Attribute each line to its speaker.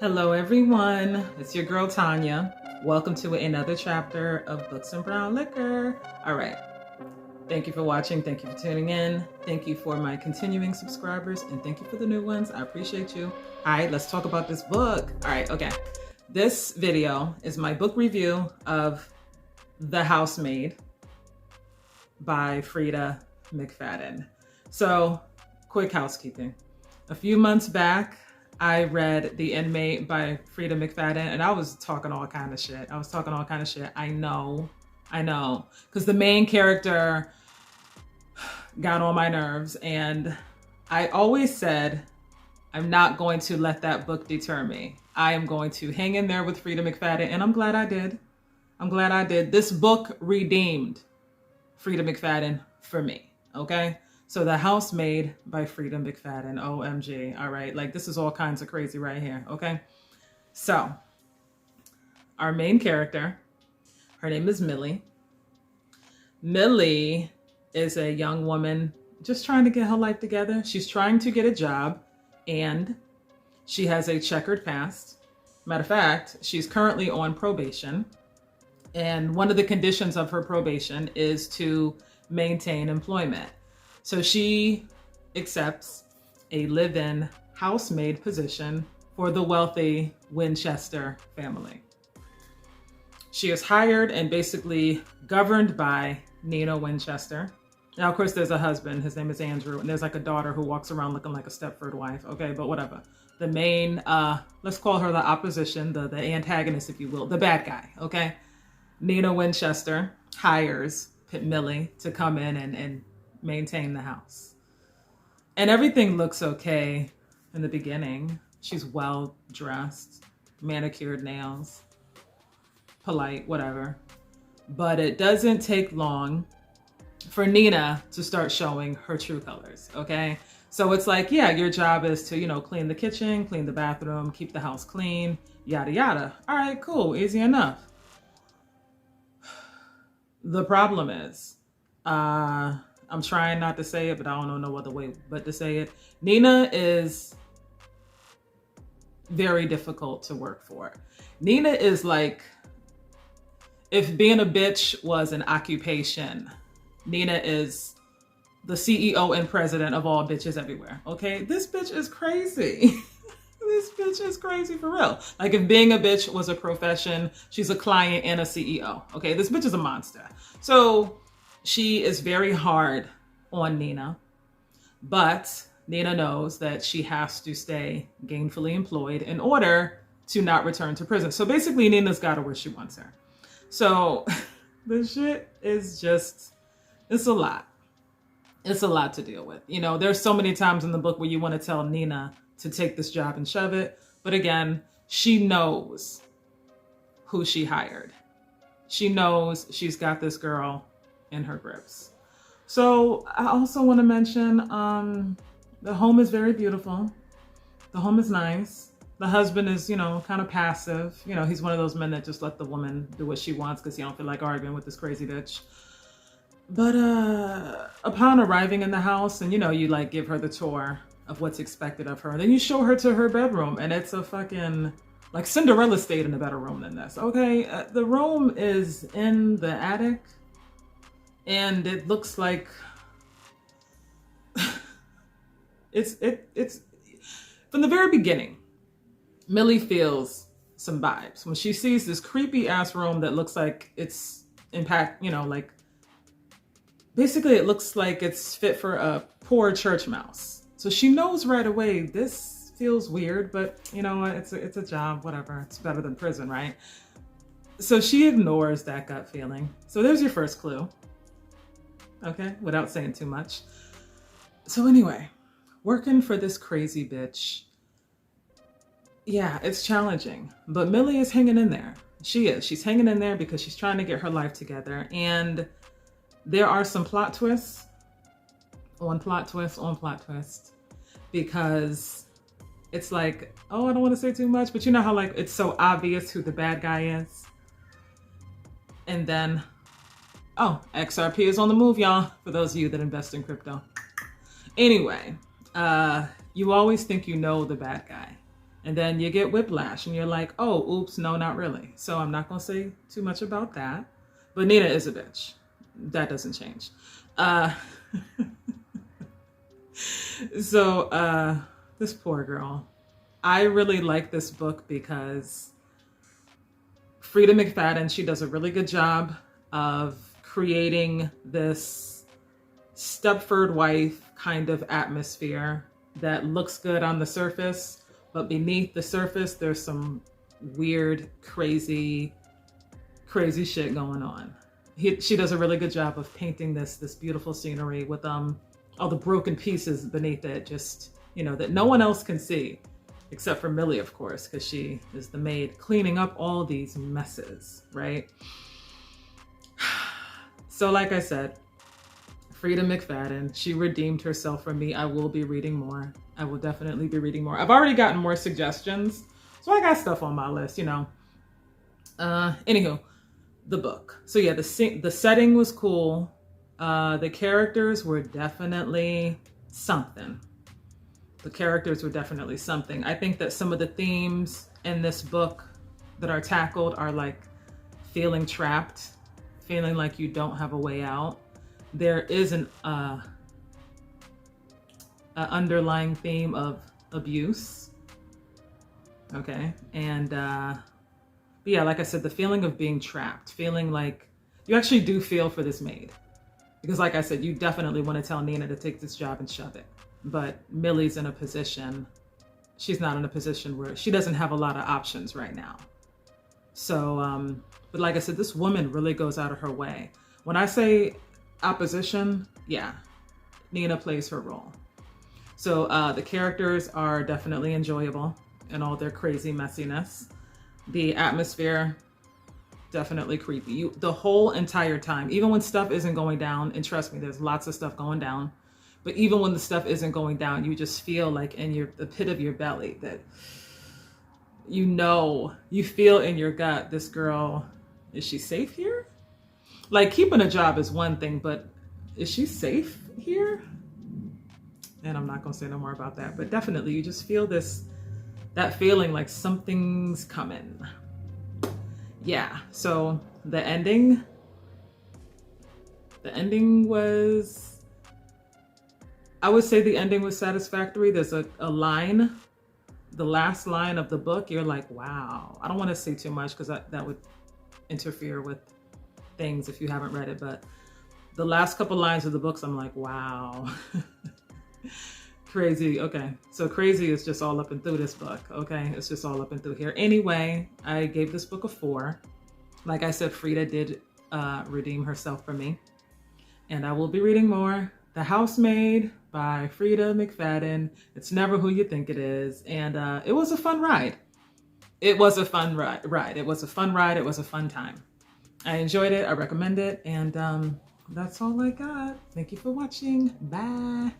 Speaker 1: Hello everyone, it's your girl Tanya. Welcome to another chapter of Books and Brown Liquor. All right, thank you for watching, thank you for tuning in, thank you for my continuing subscribers, and thank you for the new ones. I appreciate you. All right, let's talk about this book. All right, okay. This video is my book review of The Housemaid by Frieda McFadden. So, quick housekeeping. A few months back, I read The Inmate by Frieda McFadden, and I was talking all kind of shit. I know. Because the main character got on my nerves, and I always said, I'm not going to let that book deter me. I am going to hang in there with Frieda McFadden, and I'm glad I did. This book redeemed Frieda McFadden for me, okay? So The Housemaid by Frieda McFadden, OMG, all right? Like, this is all kinds of crazy right here, okay? So, our main character, her name is Millie. Millie is a young woman just trying to get her life together. She's trying to get a job, and she has a checkered past. Matter of fact, she's currently on probation, and one of the conditions of her probation is to maintain employment. So she accepts a live-in housemaid position for the wealthy Winchester family. She is hired and basically governed by Nina Winchester. Now, of course, there's a husband. His name is Andrew. And there's like a daughter who walks around looking like a Stepford wife. Okay, but whatever. The main, let's call her the opposition, the antagonist, if you will, the bad guy, okay? Nina Winchester hires Millie to come in and maintain the house. And everything looks okay in the beginning. She's well dressed, manicured nails, polite, whatever. But it doesn't take long for Nina to start showing her true colors, okay? So it's like, yeah, your job is to, clean the kitchen, clean the bathroom, keep the house clean, yada, yada. All right, cool, easy enough. The problem is, I'm trying not to say it, but I don't know no other way but to say it. Nina is very difficult to work for. Nina is like, if being a bitch was an occupation, Nina is the CEO and president of all bitches everywhere, okay? This bitch is crazy. This bitch is crazy for real. Like, if being a bitch was a profession, she's a client and a CEO, okay? This bitch is a monster. So she is very hard on Nina, but Nina knows that she has to stay gainfully employed in order to not return to prison. So basically, Nina's got her where she wants her. So this shit is just, it's a lot. It's a lot to deal with. There's so many times in the book where you want to tell Nina to take this job and shove it. But again, she knows who she hired. She knows she's got this girl in her grips. So I also want to mention, the home is very beautiful. The home is nice. The husband is, kind of passive. He's one of those men that just let the woman do what she wants because he don't feel like arguing with this crazy bitch. But upon arriving in the house and, you like give her the tour of what's expected of her. Then you show her to her bedroom, and it's a fucking, like, Cinderella stayed in a better room than this, okay? The room is in the attic, and it looks like it's from the very beginning, Millie feels some vibes when she sees this creepy ass room that looks like it's like, basically it looks like it's fit for a poor church mouse. So she knows right away, this feels weird, but you know what? It's a job, whatever. It's better than prison, right? So she ignores that gut feeling. So there's your first clue. Okay, without saying too much. So anyway, working for this crazy bitch, yeah, it's challenging. But Millie is hanging in there. She is. She's hanging in there because she's trying to get her life together. And there are some plot twists on plot twist on plot twist. Because it's like, oh, I don't want to say too much, but you know how like it's so obvious who the bad guy is? And then, oh, XRP is on the move, y'all, for those of you that invest in crypto. Anyway, you always think you know the bad guy. And then you get whiplash and you're like, oh, oops, no, not really. So I'm not going to say too much about that. But Nina is a bitch. That doesn't change. This poor girl. I really like this book because Frieda McFadden, she does a really good job of creating this Stepford wife kind of atmosphere that looks good on the surface, but beneath the surface, there's some weird, crazy shit going on. She does a really good job of painting this beautiful scenery with all the broken pieces beneath it, just, you know, that no one else can see, except for Millie, of course, because she is the maid cleaning up all these messes, right? So like I said, Frieda McFadden, she redeemed herself for me. I will be reading more. I will definitely be reading more. I've already gotten more suggestions, so I got stuff on my list, you know. Anywho, the book. So yeah, the setting was cool. The characters were definitely something. I think that some of the themes in this book that are tackled are like feeling trapped, feeling like you don't have a way out. There is an underlying theme of abuse. Okay. And but yeah, like I said, the feeling of being trapped, feeling like you actually do feel for this maid. Because like I said, you definitely want to tell Nina to take this job and shove it. But Millie's in a position, she's not in a position where she doesn't have a lot of options right now. So, but like I said, this woman really goes out of her way. When I say opposition, yeah, Nina plays her role. So the characters are definitely enjoyable in all their crazy messiness. The atmosphere, definitely creepy. The whole entire time, even when stuff isn't going down, and trust me, there's lots of stuff going down, but even when the stuff isn't going down, you just feel like in the pit of your belly that, you know, you feel in your gut, this girl, is she safe here? Like, keeping a job is one thing, but is she safe here? And I'm not gonna say no more about that, but definitely you just feel that feeling like something's coming. Yeah, so the ending was, I would say the ending was satisfactory. There's a line, the last line of the book, you're like, wow. I don't want to say too much because that would interfere with things if you haven't read it, but the last couple lines of the books, I'm like, wow. Crazy. Okay, so crazy is just all up and through this book. Okay, it's just all up and through here. Anyway, I gave this book a 4. Like I said, Frieda did redeem herself for me, and I will be reading more. The Housemaid by Frieda McFadden. It's never who you think it is, and it was a fun ride. It was a fun ride. It was a fun ride. It was a fun time. I enjoyed it. I recommend it, and that's all I got. Thank you for watching. Bye.